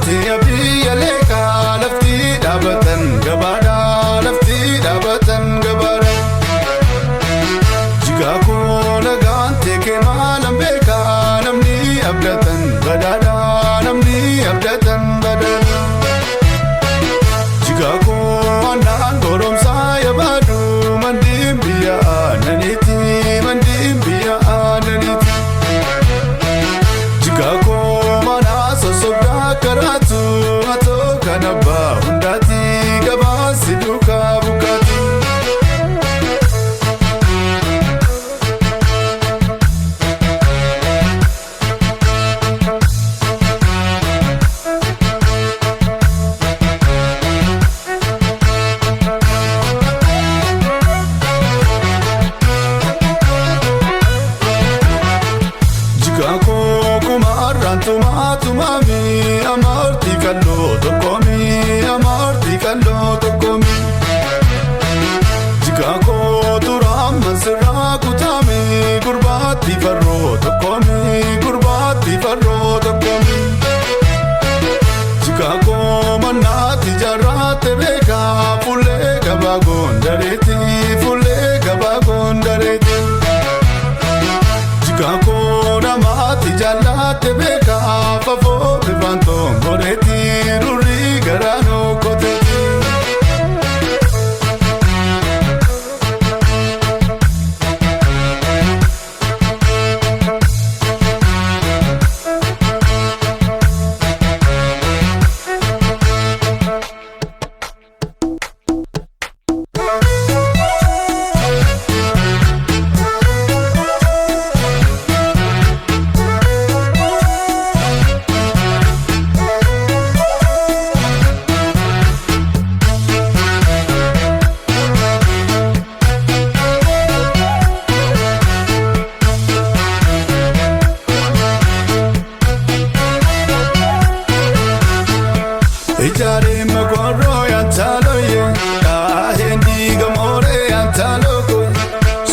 Oromiyaa biyya leeqaa lafti dhaabatan gabaadha lafti dhaabatan gabaadha. Jigaa koo nagaan teekee maalan beekaa namni abdatan badaadha namni abdatan badaadha. Jigaa koo aannan goromsaa yaabadhu mandiin biyya aananiiti mandiin biyya aananiiti. Jigaa koo mana sosobdaa karaatu atoo kan abbaa hundaati gabaasi duukaa bukaati. Jigaa koo kumarraan tumaatumami amartii kalloo tokkoomi amartii kalloo tokkoomi. Jigaa koo turaan mansirraa kutaami gurbaatti farroo tokkoomi gurbaatti farroo tokkoomi. Jigaa koo mannaatti jaarraate beekaa fuullee gabaa Gondareeti fuullee gabaa Gondareeti. Jigaa koo namaatti jaallate beekaa fafoo bifaan tomboreeti durri garaa nokkoteeti. Ijaaree magoroo yaantaloye kaaheen diiga mooree yaantaloko.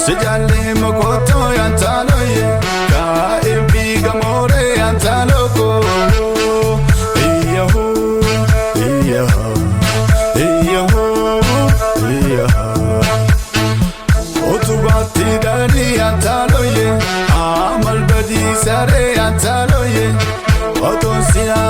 Sijaalee magotoo yaantaloye kaaheen diiga mooree yaantaloko. Iyyahu iyyahu iyyahu iyyahu. Otubaatti daandii yaantaloye amal badii saree yaantaloye. Otoon sinaa